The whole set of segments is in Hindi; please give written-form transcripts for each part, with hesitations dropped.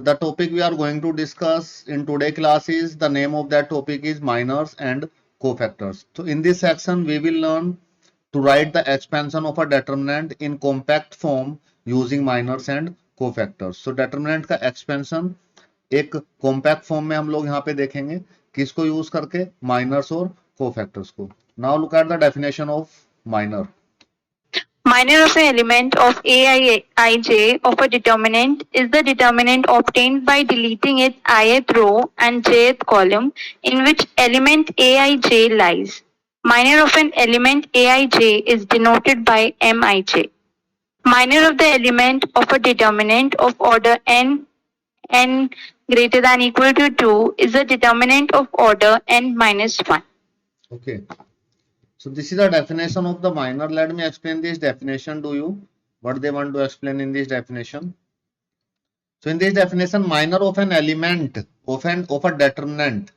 The topic we are going to discuss in today class is the name of that topic is minors and cofactors. So in this section we will learn to write the expansion of a determinant in compact form using minors and cofactors. So determinant का expansion एक compact form में हम लोग यहाँ पे देखेंगे किसको यूज करके minors और cofactors को. Now look at the definition of minor. Minor of an element of Aij of a determinant is the determinant obtained by deleting its ith row and jth column in which element Aij lies. Minor of an element Aij is denoted by Mij. Minor of the element of a determinant of order n greater than equal to 2 is a determinant of order n minus 1. Okay. So this is the definition of the minor. Let me explain this definition to you. What they want to explain in this definition. So in this definition, minor of an element of a determinant.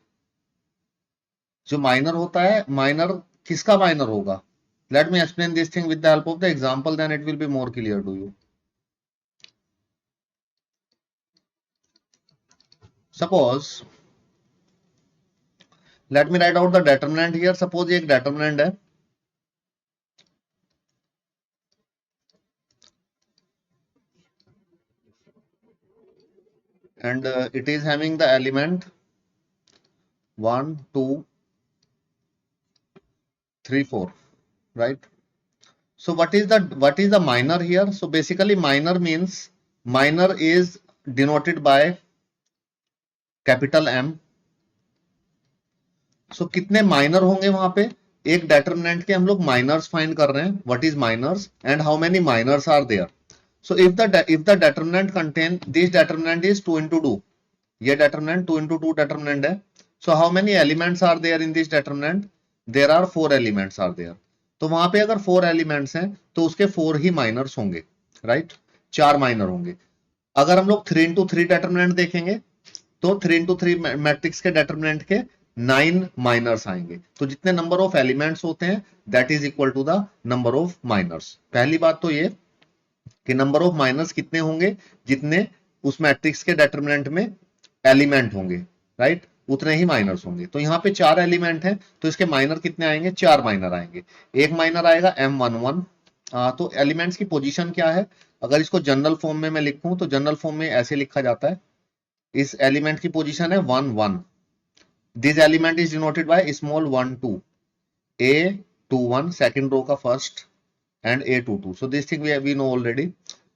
जो minor होता है, minor किसका minor होगा? Let me explain this thing with the help of the example. Then it will be more clear to you. Suppose let me write out the determinant here. Suppose ये एक determinant है. And it is having the element 1, 2, 3, 4, right? So what is the minor here? So basically minor means minor is denoted by capital M. So कितने minor होंगे वहां पे? एक determinant के हम लोग minors find कर रहे हैं. What is minors and how many minors are there? So if the determinant contain this determinant is 2 into 2. ये determinant 2 into 2 determinant है. So how many elements are there in this determinant? There are 4 elements are there. तो वहां पे अगर 4 elements हैं तो उसके 4 ही minors होंगे, right? 4 minor होंगे. अगर हम लोग 3 into 3 determinant देखेंगे तो 3 into 3 मैट्रिक्स के determinant के 9 minors आएंगे. तो जितने नंबर ऑफ एलिमेंट्स होते हैं that is equal to the number of minors. पहली बात तो ये कि नंबर ऑफ माइनर्स कितने होंगे जितने उस मैट्रिक्स के डेटरमिनेंट में एलिमेंट होंगे, राइट? उतने ही माइनर्स होंगे. तो यहाँ पे 4 एलिमेंट हैं तो इसके माइनर कितने आएंगे? 4 माइनर आएंगे. एक माइनर आएगा M11. तो एलिमेंट्स की पोजीशन क्या है? अगर इसको जनरल फॉर्म में मैं लिखूं तो जनरल फॉर्म में ऐसे लिखा जाता है. इस एलिमेंट की पोजीशन है 1 1. This element is denoted by small 1 2. A21 second row का first and A22. So this thing we know already.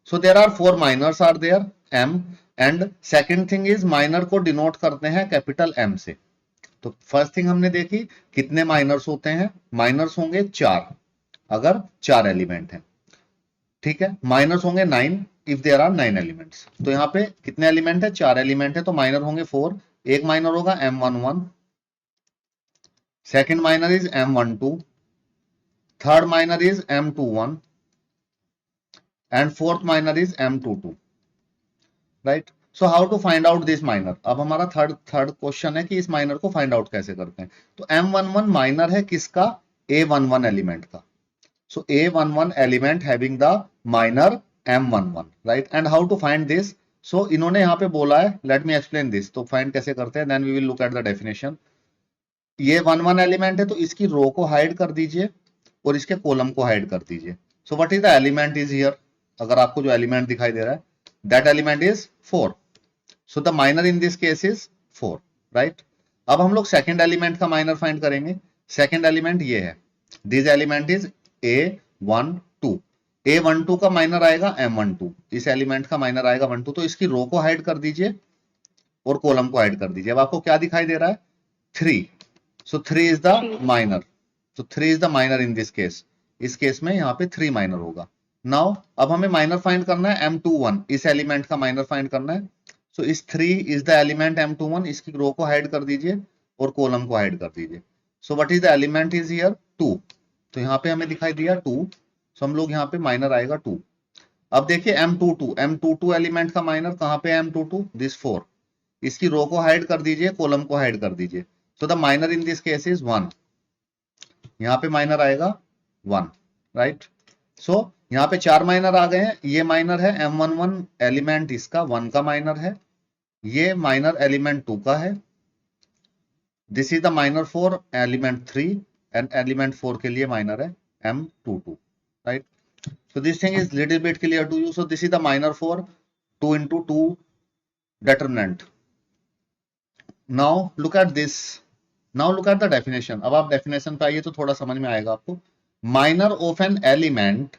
So there are 4 minors are there M and second thing is minor को denote करते हैं कैपिटल M से. तो फर्स्ट थिंग हमने देखी कितने माइनर्स होते हैं? माइनर्स होंगे 4 अगर 4 एलिमेंट हैं, ठीक है. माइनर्स होंगे 9 इफ देयर आर 9 एलिमेंट्स. तो यहाँ पे कितने एलिमेंट है? 4 एलिमेंट है तो माइनर होंगे 4. एक माइनर होगा M11, second minor is M12, third minor is M21 and fourth minor is M22, right? So how to find out this minor? अब हमारा थर्ड क्वेश्चन है कि इस माइनर को फाइंड आउट कैसे करते हैं. तो M11 माइनर है किसका? A11 एलिमेंट का. So A11 element having the minor M11, right? And how to find this? So इन्होंने यहाँ पे बोला है, let me explain this. तो फाइंड कैसे करते हैं? Then we will look at the definition. ये 1 एलिमेंट है तो इसकी रो को हाइड कर दीजिए और इसके कॉलम को हाइड कर दीजिए. So what is the element is here? अगर आपको जो एलिमेंट दिखाई दे रहा है that element is 4. So the minor in this case is 4, right? अब हम लोग सेकंड एलिमेंट का माइनर फाइंड करेंगे. सेकंड एलिमेंट ये है. This element is A12. A12 का माइनर आएगा M12. इस एलिमेंट का माइनर आएगा 12. तो इसकी रो को हाइड कर दीजिए और कॉलम को हाइड कर दीजिए. अब आपको क्या दिखाई दे रहा है? 3. सो 3 इज द माइनर. तो 3 is the minor in this case. इस केस में यहाँ पे 3 माइनर होगा. नाउ अब हमें माइनर फाइंड करना है M21. इस एलिमेंट का माइनर फाइंड करना है. सो इस 3 इज द एलिमेंट M21. इसकी रो को हाइड कर दीजिए और कॉलम को हाइड कर दीजिए. So what is the element is here? 2. तो यहाँ पे हमें दिखाई दिया 2. सो हम लोग यहाँ पे माइनर आएगा 2. अब देखिए M22 एलिमेंट का माइनर कहाँ पे है? M22 this 4. इसकी रो को हाइड कर दीजिए, कॉलम को हाइड कर दीजिए. सो the minor in this case is 1. यहाँ पे माइनर आएगा 1, राइट? सो यहाँ पे 4 माइनर आ गए हैं. ये माइनर है M11 एलिमेंट, इसका 1 का माइनर है. ये माइनर एलिमेंट 2 का है, this is the minor for element 3 and element 4 के लिए माइनर है M22, right? So this thing is little bit clear to you. So this is the minor for 2 into 2 determinant. Now look at this. Now look at the definition. अब आप definition पे आइए तो थोड़ा समझ में आएगा आपको. Minor of an element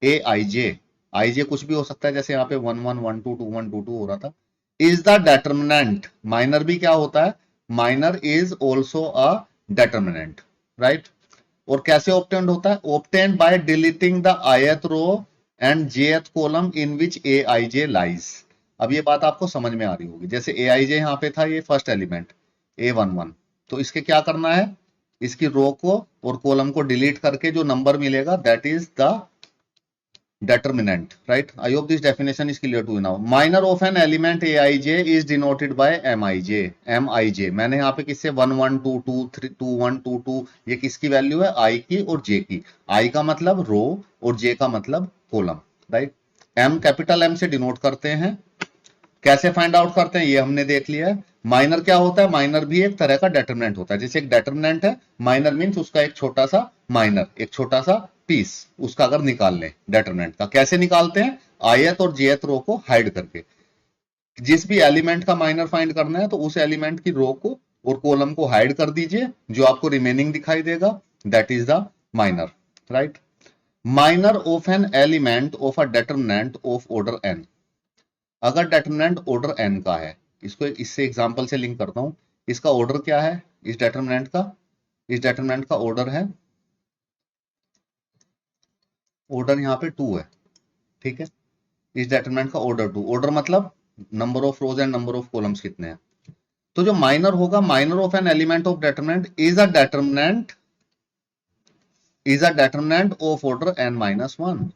aij, ij कुछ भी हो सकता है, जैसे यहाँ पे 1 1 1 2 2 1 2 2 हो रहा था, is the determinant. Minor भी क्या होता है? Minor is also a determinant, right? और कैसे ऑब्टेन्ड होता है? Obtained by deleting the ith row and jth column in which aij lies. अब ये बात आपको समझ में आ रही होगी. जैसे aij यहाँ पे था, ये फर्स्ट एलिमेंट a11, तो इसके क्या करना है? इसकी रो को और कॉलम को डिलीट करके जो नंबर मिलेगा that is the determinant, right? I hope this definition is clear to you now. Minor of an element aij is denoted by mij. Mij मैंने यहाँ पे किससे 1 1 2 2 3 2 1 2 2, ये किसकी वैल्यू है? I की और j की. I का मतलब रो और j का मतलब column, right? M capital M से डिनोट करते हैं. कैसे फाइंड आउट करते हैं ये हमने देख लिया है. माइनर क्या होता है? माइनर भी एक तरह का डेटरमिनेंट होता है. जैसे एक डेटरमिनेंट है, माइनर मींस उसका एक छोटा सा माइनर, एक छोटा सा पीस, उसका अगर निकाल लें डेटरमिनेंट का. कैसे निकालते हैं? ith और jth रो को हाइड करके. जिस भी एलिमेंट का माइनर फाइंड करना है तो उस एलिमेंट की रो को और कॉलम को हाइड कर दीजिए, जो आपको रिमेनिंग दिखाई देगा that is the minor, right? Minor of an element of a determinant of order n. अगर डेटरमिनेंट ऑर्डर n का है, इसको इससे एग्जांपल से लिंक करता हूं. इसका ऑर्डर क्या है? इस डेटरमिनेंट का ऑर्डर है, ऑर्डर यहाँ पे 2 है, ठीक है? इस डेटरमिनेंट का ऑर्डर 2. ऑर्डर मतलब number of rose and number of columns कितने हैं. तो जो माइनर होगा, minor of an element of determinant is a determinant of order n-1.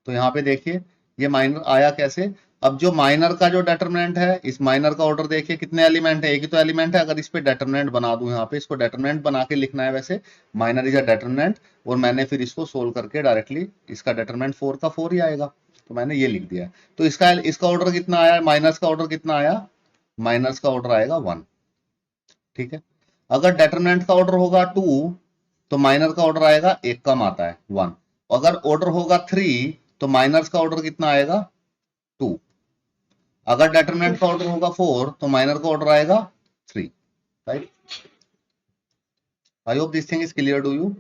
तो यहाँ पे देखिए ये माइनर आया कैसे. अब जो माइनर का जो डेटरमिनेंट है, इस माइनर का ऑर्डर देखिए कितने एलिमेंट है? एक ही तो एलिमेंट है. अगर इस पे डेटरमिनेंट बना दूं, यहाँ पे इसको डेटरमिनेंट बना के लिखना है वैसे, माइनर इज अ डेटरमिनेंट, और मैंने फिर इसको सोल्व करके डायरेक्टली इसका डेटरमिनेंट 4 का 4 ही आएगा, तो मैंने ये लिख दिया. तो इसका ऑर्डर कितना आया? माइनस का ऑर्डर कितना आया? माइनस का ऑर्डर आएगा 1, ठीक है? अगर डेटरमिनेंट का ऑर्डर होगा 2 तो माइनर का ऑर्डर आएगा, एक कम आता है 1. अगर ऑर्डर होगा 3 तो माइनर्स का ऑर्डर कितना आएगा? 2. अगर डेटरमिनेंट का ऑर्डर होगा 4 तो माइनर का ऑर्डर आएगा 3, right? I hope this thing is clear to you.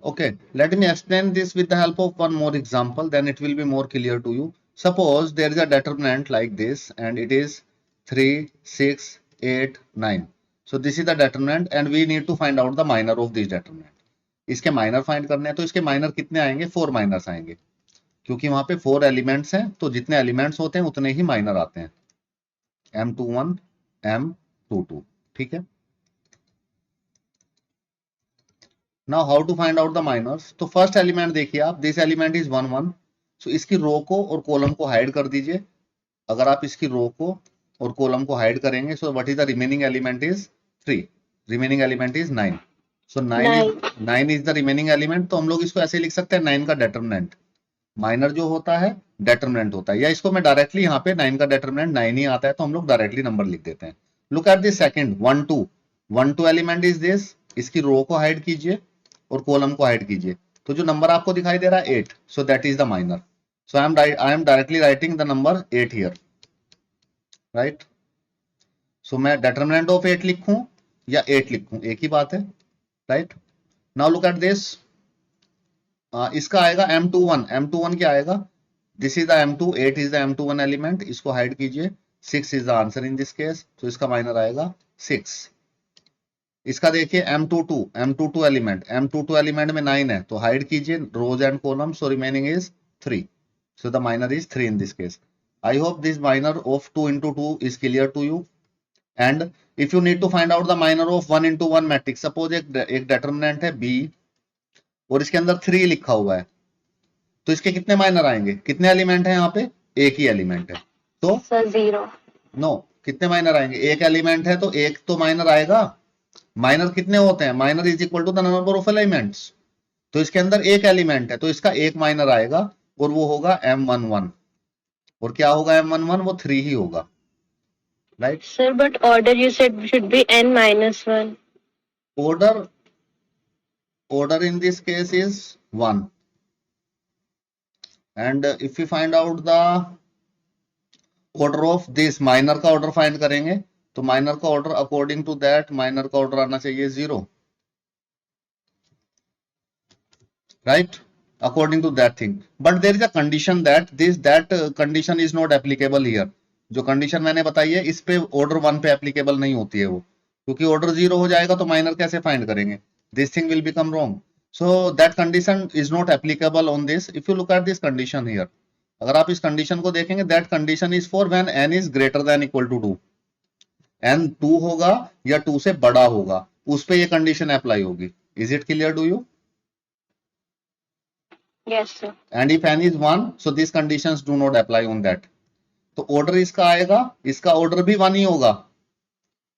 Okay, let me explain this with the help of one more example, then it will be more clear to you. Suppose there is a determinant like this and it is 3 6 8 9. So this is the determinant and we need to find out the minor of this determinant. इसके माइनर फाइंड करने हैं, तो इसके माइनर कितने आएंगे? 4 माइनर्स आएंगे, क्योंकि वहां पे 4 एलिमेंट्स हैं, तो जितने एलिमेंट्स होते हैं उतने ही माइनर आते हैं. M21 M22, ठीक है? Now how to find out the minors? तो फर्स्ट एलिमेंट देखिए आप, दिस एलिमेंट इज 1 1. सो इसकी रो को और कॉलम को हाइड कर दीजिए. अगर आप इसकी रो को और कॉलम को हाइड करेंगे, so what is the remaining element is 3. Remaining element is 9. So 9 is the remaining element. तो हम लोग इसको ऐसे लिख सकते हैं, 9 का डेटरमिनेंट. माइनर जो होता है डेटरमिनेंट होता है, या इसको मैं डायरेक्टली यहाँ पे 9 का डेटरमिनेंट 9 ही आता है, तो हम लोग डायरेक्टली नंबर लिख देते हैं. Look at this second 1 2. 1 2 element is this. इसकी रो को हाइड कीजिए और कॉलम को हाइड कीजिए, तो जो नंबर आपको दिखाई दे रहा है 8, so that is the minor. So I am directly writing the number 8 here, right? So मैं डेटरमिनेंट ऑफ 8 लिखूं या 8 लिखूं, एक ही बात है, right? Now look at this. इसका आएगा M21 क्या आएगा? This is the M2, 8 is the M21 element. इसको हाइड कीजिए, 6 is the answer in this case, तो इसका माइनर आएगा 6. इसका देखिए M22 एलिमेंट में 9 है, तो हाइड कीजिए rows and column, so remaining is 3. So the minor is 3 in this case. I hope this minor of 2 into 2 is clear to you. And if you need to find out the minor of 1 into 1 matrix, suppose एक डेटरमिनेंट है B और इसके अंदर 3 लिखा हुआ है, तो इसके कितने माइनर आएंगे? कितने एलिमेंट है यहाँ पे? एक ही एलिमेंट है, तो 0. नो, कितने माइनर आएंगे? एक एलिमेंट है तो एक तो माइनर आएगा. माइनर कितने होते हैं? Minor is equal to the number of elements. तो इसके अंदर एक एलिमेंट है, तो इसका एक माइनर आएगा और वो होगा M11. और क्या होगा M11? वो 3 ही होगा. right? Sir, but order you said should be n minus 1. Order in this case is 1. And if we find out the order of this, minor का ऑर्डर फाइंड करेंगे तो माइनर का order according to that minor का ऑर्डर आना चाहिए 0, right? According to that thing, but there is a condition that condition is not applicable here. जो कंडीशन मैंने बताई है इस पे ऑर्डर 1 पे एप्लीकेबल नहीं होती है वो, क्योंकि ऑर्डर 0 हो जाएगा तो माइनर कैसे फाइंड करेंगे? This thing will become wrong. So that condition is not applicable on this. If you look at this condition here, अगर आप इस कंडीशन को देखेंगे, that condition is for when n is greater than equal to 2. n 2 होगा या 2 से बड़ा होगा, उस पे ये कंडीशन अप्लाई होगी. Is it clear to you? Yes, sir. And if n is 1, so these conditions do not apply on that. तो ऑर्डर इसका आएगा, इसका ऑर्डर भी 1 ही होगा.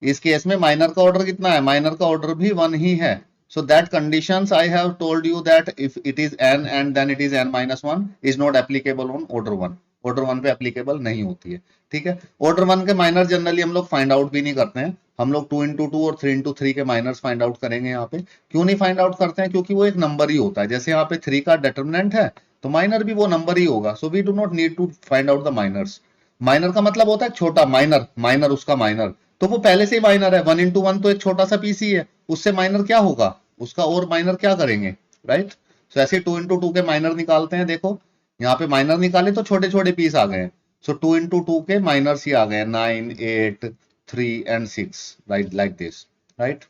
इस केस में माइनर का ऑर्डर कितना है? माइनर का ऑर्डर भी 1 ही है. So that conditions I have told you that if it is n and then it is n minus 1 is not applicable on order 1. Order 1 पे एप्लीकेबल नहीं होती है. ठीक है, ऑर्डर 1 के माइनर जनरली हम लोग फाइंड आउट भी नहीं करते हैं. हम लोग 2 into 2 और 3 into 3 के माइनर्स फाइंड आउट करेंगे. यहाँ पे क्यों नहीं फाइंड आउट करते हैं? क्योंकि वो एक नंबर ही होता है. जैसे यहाँ पे 3 का डिटरमिनेंट है तो माइनर भी वो नंबर ही होगा. So we do not need to find out the minors. Minor का मतलब होता है छोटा. माइनर उसका माइनर, तो वो पहले से ही माइनर है. 1 into 1 तो एक छोटा सा पीस ही है, उससे माइनर क्या होगा? उसका और माइनर क्या करेंगे, राइट? सो ऐसे 2 into 2 के माइनर निकालते हैं. देखो यहाँ पे माइनर निकाले तो छोटे छोटे पीस आ गए. सो 2 into 2 के माइनर्स ही आ गए, 9, 8, 3 and 6, right? Like this, right?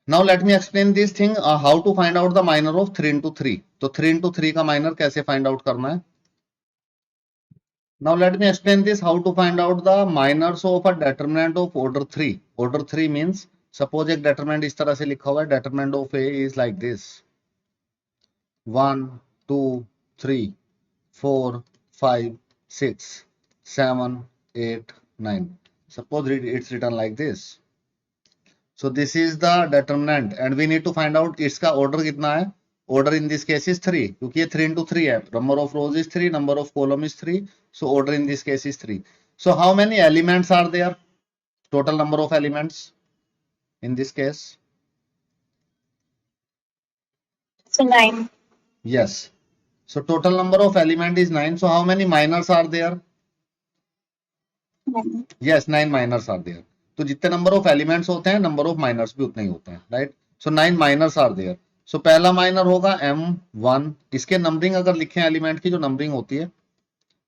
Now let me explain this thing, how to find out the minor of 3 into 3. तो 3 into 3 का माइनर कैसे फाइंड आउट करना है? Now let me explain this, how to find out the minors of a determinant of order 3. Order 3 means, suppose एक determinant इस तरह से लिखा हुआ है, determinant of A is like this, 1, 2, 3, 4, 5, 6, 7, 8, 9. Suppose it's written like this. So this is the determinant and we need to find out इसका order कितना है. Order in this case is 3, क्योंकि ये 3 into 3 है. Number of rows is 3, number of column is 3. So order in this case is 3. So how many elements are there? Total number of elements in this case? So 9. Yes. So total number of element is 9. So how many minors are there? 9. Yes, 9 minors are there. तो जितने नंबर ऑफ एलिमेंट्स होते हैं नंबर ऑफ माइनर्स भी उतने ही होते हैं, right? So 9 minors are there. So पहला माइनर होगा M1. इसके नंबरिंग अगर लिखें एलिमेंट की जो नंबरिंग होती है,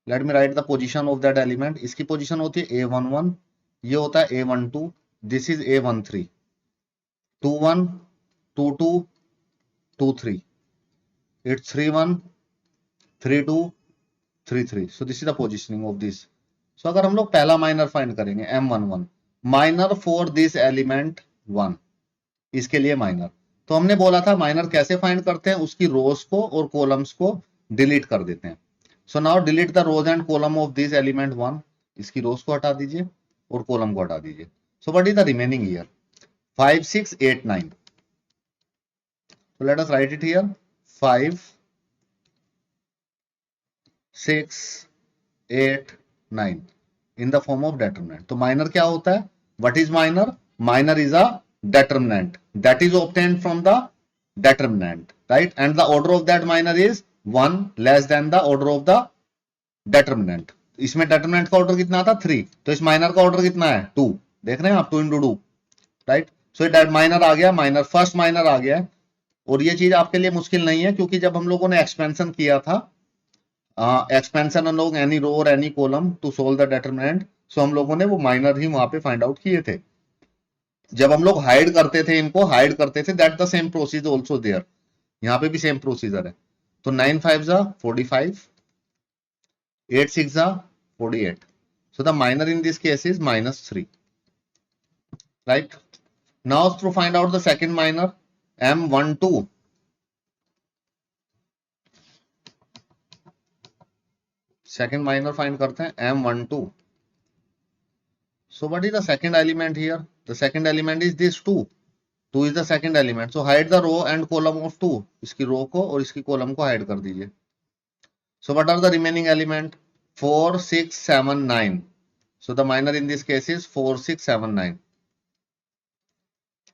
let me right the position of that element. इसकी पोजीशन होती है A11, ये होता है A12, this is A13, 21, 22, 23, it's 31, 32, 33. So this is the positioning of this. So अगर हम लोग पहला माइनर फाइंड करेंगे M11, minor for this element 1, इसके लिए माइनर. तो हमने बोला था माइनर कैसे फाइंड करते हैं, उसकी रोज को और कॉलम्स को डिलीट कर देते हैं. So now delete the rows and column of this element 1. इसकी रोज को हटा दीजिए और कॉलम को हटा दीजिए. So what is the remaining here? 5, 6, 8, 9. So let us write it here, 5, 6, 8, 9 in the form of determinant. तो माइनर क्या होता है? What is minor? Minor is a determinant that is obtained from the determinant, right? And the order of that minor is 1 less than the order of the determinant. इसमें determinant का order कितना था? 3. तो इस माइनर का order कितना है? 2. देख रहे हैं आप, 2 into 2, right? So that minor आ गया, माइनर फर्स्ट माइनर आ गया है. और ये चीज आपके लिए मुश्किल नहीं है, क्योंकि जब हम लोगों ने एक्सपेंशन किया था, एक्सपेंशन हम लोग एनी रो और any column to solve the determinant, so हम लोगों ने वो माइनर ही वहां पे फाइंड आउट किए थे. जब हम लोग हाइड करते थे, इनको हाइड करते थे, that the same procedure also there. यहाँ पे भी सेम प्रोसीजर है. तो 9 5 45, 8 6 48. So the minor in this case is -3, right? Now to find out the second minor M12. Second minor find करते हैं M12. So what is the second element here? The second element is this 2. 2 is the second element. So hide the row and column of 2. इसकी रो को और इसकी कॉलम को हाइड कर दीजिए. So what are the remaining element? 4, 6, 7, 9. So the minor in this case is 4, 6, 7, 9.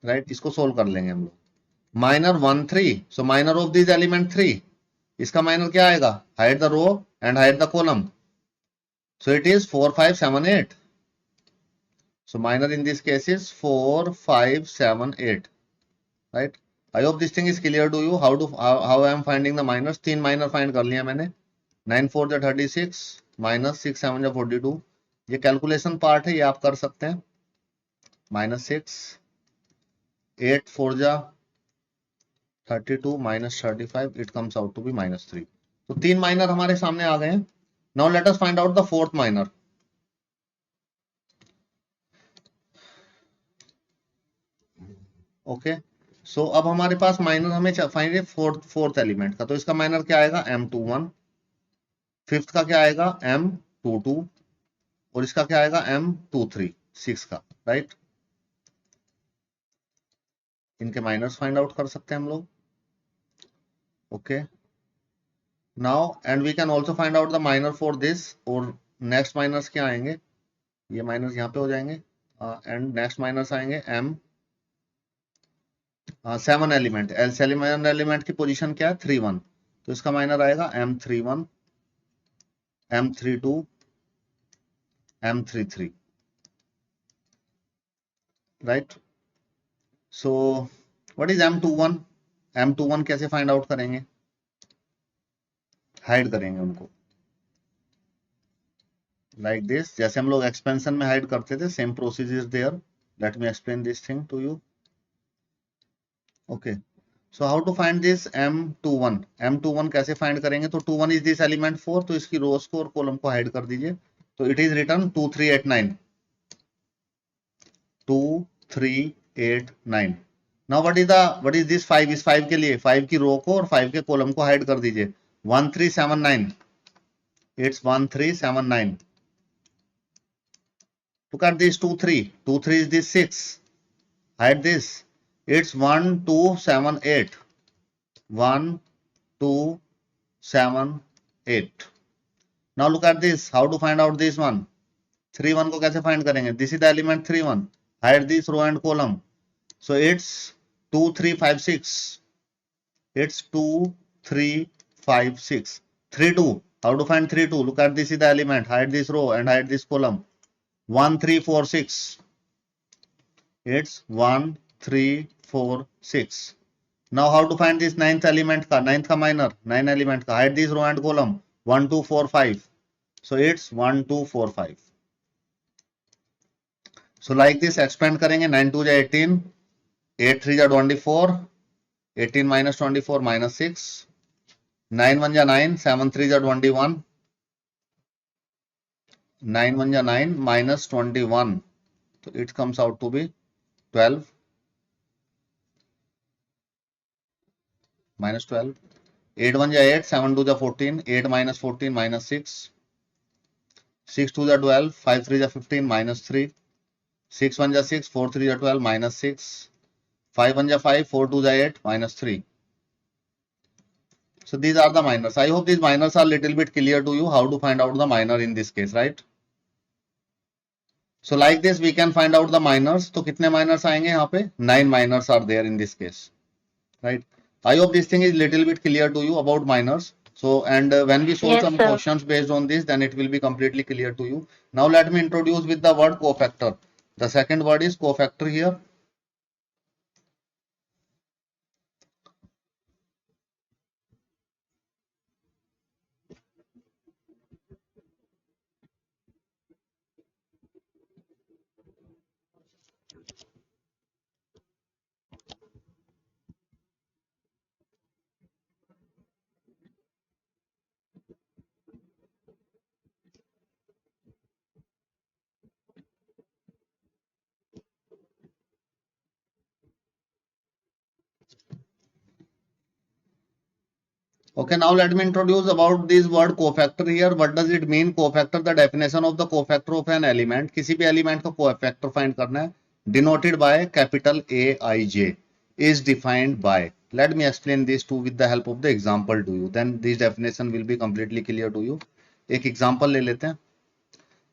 Right? इसको सोल्व कर लेंगे हम लोग. Minor 1, 3. So minor of these element 3. इसका minor क्या आएगा? Hide the row and hide the column. So it is 4, 5, 7, 8. So minor in this case is 4, 5, 7, 8. Right? I hope this thing is clear to you. How I am finding the minors? 3 minor find कर लिया मैंने. 9 4 जा 36 minus 6 7 जा 42. ये कैलकुलेशन पार्ट है, ये आप कर सकते हैं. -6 8 4 जा 32 minus 35. It comes out to be -3. तो 3 माइनर हमारे सामने आ गए हैं. Now let us find out the fourth minor. Okay so अब हमारे पास माइनर हमें फाइंड है फोर्थ एलिमेंट का. तो इसका माइनर क्या आएगा? M21. फिफ्थ का क्या आएगा? M22. और इसका क्या आएगा? M23 6 का. राइट, इनके माइनर्स फाइंड आउट कर सकते हैं हम लोग. Okay now and we can also find out the minor for this. और नेक्स्ट माइनर्स क्या आएंगे? ये माइनर्स यहाँ पे हो जाएंगे. एंड नेक्स्ट माइनर्स आएंगे M7 एलिमेंट. सेवन एलिमेंट की पोजीशन क्या है? 3 1. तो इसका माइनर आएगा M31, M32, M33. Right, so what is M21? M21 कैसे फाइंड आउट करेंगे? हाइड करेंगे उनको लाइक दिस. जैसे हम लोग एक्सपेंशन में हाइड करते थे, same procedure there. Let me explain this thing to you. Okay so how to find this M21? M21 कैसे फाइंड करेंगे? तो 21 इज दिस एलिमेंट 4. तो इसकी रोज को और कॉलम को हाइड कर दीजिए. तो it is return 2 3 8 9. 2 3 8 9. Now what is this 5? इस 5 के लिए 5 की रो को और 5 के कॉलम को हाइड कर दीजिए. 1 3 7 9. It's 1 3 7 9. Look at this 2 3. 2 3 is this 6. Hide this. It's 1 2 7 8. 1 2 7 8. Now look at this. How to find out this one? 3 1 को कैसे find करेंगे? This is the element 3 1. Hide this row and column. So it's 2 3 5 6. It's 2 3 5 6. 3 2. How to find 3 2? Look at this is the element. Hide this row and hide this column. 1 3 4 6. It's 1 3 4 6. Now how to find this ninth element का? ninth का minor, 9 element का. Hide this row and column. 1 2 4 5. So it's 1 2 4 5. So like this expand करेंगे. 9 2 जा 18, 8 3 जा 24, 18 minus 24 minus 6, 9 1 जा 9, 7 3 जा 21, 9 1 जा 9 minus 21. So it comes out to be 12 minus 12. 8 1 जा 8, 7 2 जा 14, 8 minus 14 minus 6, 6 2 जा 12, 5 3 जा 15 minus 3, 6 1 जा 6, 4 3 जा 12 minus 6, 5 1 जा 5, 4 2 जा 8 minus 3. So these are the minors. I hope these minors are little bit clear to you how to find out the minor in this case, right? So like this we can find out the minors. तो कितने minors आएंगे यहाँ पे? 9 minors are there in this case, right? I hope this thing is little bit clear to you about minors. So and when we solve Yes, some sir. questions based on this, then it will be completely clear to you. Now let me introduce with the word cofactor. The second word is cofactor here. Okay, now let me introduce about this word cofactor here. What does it mean? Cofactor, the definition of the cofactor of an element. किसी भी element का cofactor find करना है. Denoted by capital Aij. Is defined by. Let me explain this too with the help of the example to you. Then this definition will be completely clear to you. एक example ले लेते हैं.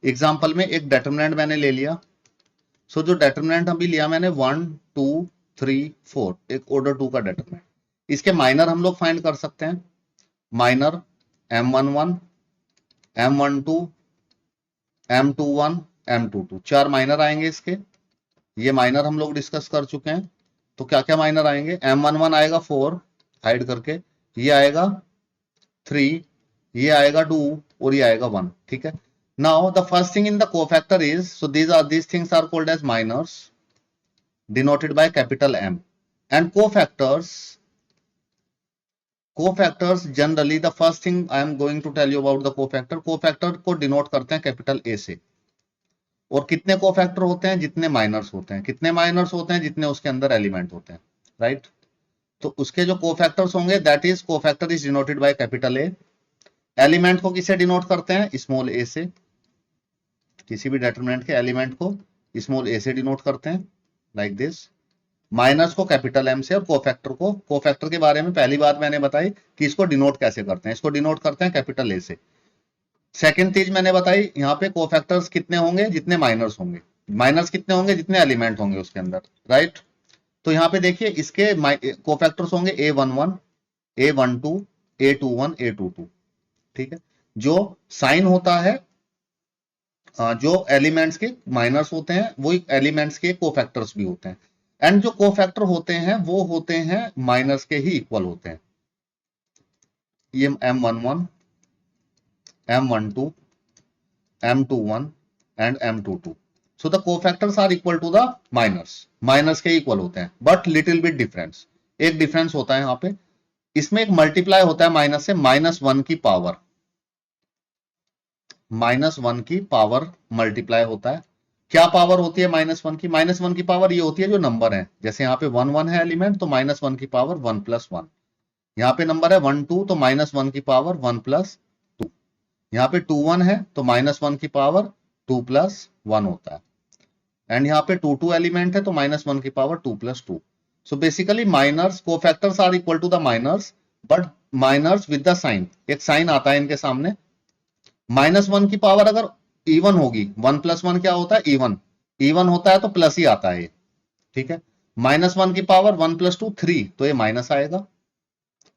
एग्जाम्पल में एक डेटरमिनेंट मैंने ले लिया। सो जो डेटरमिनेंट अभी लिया मैंने 1 2 3 4, एक ऑर्डर 2 का डेटरमिनेंट। इसके माइनर हम लोग फाइंड कर सकते हैं। Minor M11, M12, M21, M22, 4 minor आएंगे इसके। ये माइनर हम लोग डिस्कस कर चुके हैं। तो क्या क्या माइनर आएंगे? M11 आएगा 4 हाइड करके, ये आएगा 3, ये आएगा 2 और ये आएगा 1। ठीक है। Now the first thing in the cofactor is, so these things are called as minors denoted by capital M, and cofactors generally, the first thing I am going to tell you about the cofactor को डिनोट करते हैं कैपिटल A से। और कितने कोफैक्टर होते हैं? जितने माइनर्स होते हैं। कितने माइनर्स होते हैं? जितने उसके अंदर एलिमेंट होते हैं, राइट। तो उसके जो कोफैक्टर्स होंगे, that is cofactor is denoted by capital A. Element को किसे डिनोट करते हैं? स्मॉल ए से। किसी भी डेटरमिनेंट के एलिमेंट को स्मॉल ए से डिनोट करते हैं, लाइक दिस। माइनर्स को कैपिटल एम से, और कोफैक्टर के बारे में पहली बात मैंने बताई कि इसको डिनोट कैसे करते हैं। इसको डिनोट करते हैं कैपिटल ए से। सेकेंड चीज मैंने बताई, यहाँ पे कोफैक्टर्स कितने होंगे? जितने माइनर्स होंगे। माइनर्स कितने होंगे? जितने एलिमेंट होंगे उसके अंदर, राइट। तो यहाँ पे देखिए इसके कोफैक्टर्स होंगे A11, A12, A21, A22। ठीक है। जो साइन होता है, जो एलिमेंट्स के माइनर्स होते हैं वो एलिमेंट्स के कोफैक्टर्स भी होते हैं। एंड जो कोफैक्टर होते हैं वो होते हैं माइनर्स के ही इक्वल होते हैं। ये M11, M12, M21 and M22. So the cofactors are equal to the minors. Minors के इक्वल होते हैं, बट लिटिल बिट डिफरेंस। एक डिफरेंस होता है यहाँ पे, इसमें एक मल्टीप्लाई होता है माइनस से, -1 की पावर, -1 की पावर मल्टीप्लाई होता है। क्या पावर होती है -1 की? -1 की पावर ये होती है जो नंबर है। जैसे यहाँ पे 1 1 है एलिमेंट, तो -1 की पावर 1 + 1। यहाँ पे नंबर है 1 2, तो -1 की पावर 1 + 2। यहाँ पे 2 1 है, तो -1 की पावर 2 + 1 होता है। एंड यहाँ पे 2 2 एलिमेंट है, तो -1 की power 2 + 2। So basically minors cofactors are equal to the minors, but minors with the sign. एक साइन आता है इनके सामने। -1 की पावर अगर इवन होगी, 1 + 1 क्या होता है? इवन होता है तो प्लस ही आता है ये। ठीक है। -1 की पावर 1 + 2 3, तो ये माइनस आएगा,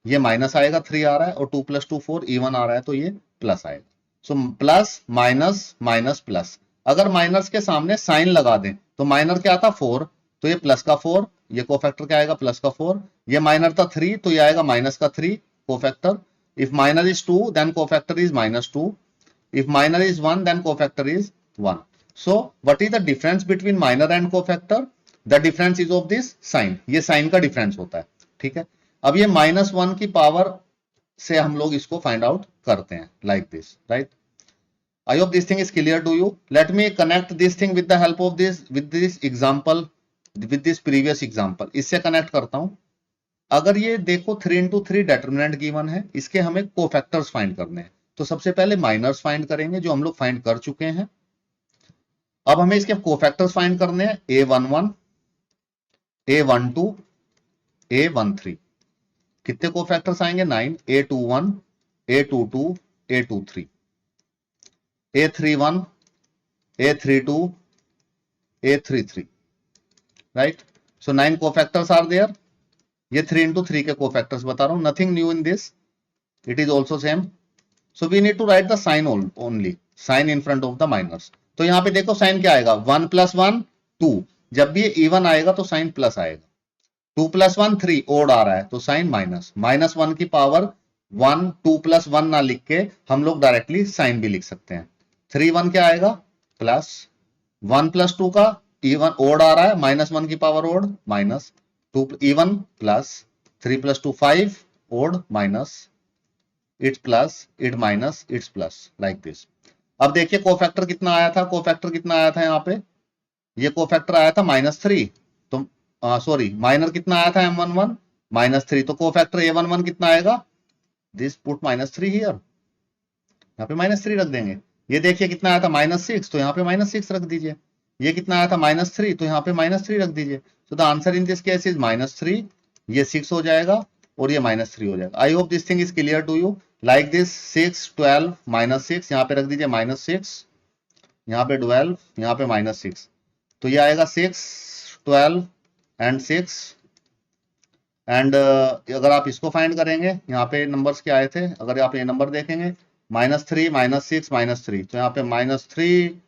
ये माइनस आएगा, 3 आ रहा है, और 2 + 2 4, इवन आ रहा है तो ये प्लस आएगा। So plus minus minus plus. अगर माइनस के सामने साइन लगा दें तो माइनर क्या था? 4, तो ये प्लस का 4, ये कोफैक्टर क्या आएगा? प्लस का 4। ये माइनर था 3, तो ये आएगा माइनस का 3 cofactor. If minor is 2 then cofactor is -2। If minor is 1 then cofactor is 1. So what is the difference between minor and cofactor? The difference is of this sign. ये साइन का डिफरेंस होता है। ठीक है। अब ये -1 की पावर से हम लोग इसको फाइंड आउट करते हैं, like this, right. I hope this thing is clear to you. Let me connect this thing with the help of this, with this example, with this previous example. इससे कनेक्ट करता हूं। अगर ये देखो 3 × 3 डेटरमिनेंट गिवन है, इसके हमें कोफैक्टर्स फाइंड करने हैं। तो सबसे पहले माइनर्स फाइंड करेंगे, जो हम लोग फाइंड कर चुके हैं। अब हमें इसके कोफैक्टर्स फाइंड करने हैं। A11, A12, A13। कितने कोफैक्टर्स आएंगे? 9। A21, A22, A23, A31, A32, A33, right. So 9 cofactors are there. ये 3 × 3 के कोफैक्टर्स बता रहा हूं, nothing new in this, it is also same. So we need to write the sign only, sign in front of the minors. तो यहाँ पे देखो साइन क्या आएगा? 1 + 1 2। जब भी ये इवन आएगा तो साइन प्लस आएगा। 2 + 1 3, ओड आ रहा है तो साइन माइनस। -1 की पावर 1, 2 + 1 ना लिख के हम लोग डायरेक्टली साइन भी लिख सकते हैं। 3 1 क्या आएगा? प्लस। 1 + 2 का इवन ओड आ रहा है, -1 की power odd, minus. 2 even plus, 3 + 2 5, odd minus, it's plus, it minus, it's plus, like this. अब देखिए कोफैक्टर कितना आया था? कोफैक्टर कितना आया था यहाँ पे? ये कोफैक्टर आया था -3। तो सॉरी, माइनर कितना आया था? M11 -3। तो कोफैक्टर A11 कितना आएगा? दिस पुट -3 हियर, यहाँ पे -3 रख देंगे। ये देखिए कितना आया था? -6, तो यहाँ पे -6 रख दीजिए। ये कितना आया था? -3, तो यहाँ पे -3 रख दीजिए। तो the answer in this case is -3। ये 6 हो जाएगा और ये -3 हो जाएगा। I hope this thing is clear to you. Like this 6 12 -6, यहाँ पे रख दीजिए -6, यहाँ पे 12, यहाँ पे -6, तो ये आएगा 6, 12 एंड 6। एंड अगर आप इसको फाइंड करेंगे, यहाँ पे नंबर्स क्या आए थे, अगर आप ये नंबर देखेंगे -3, -6, -3, तो यहाँ पे -3,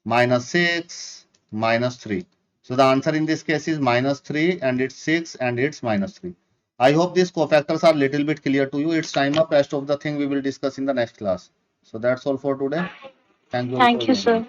-6, -3. So the answer in this case is -3 and it's 6 and it's -3. I hope these cofactors are little bit clear to you. It's time up. Rest of the thing we will discuss in the next class. So that's all for today. Thank you. Thank you, sir.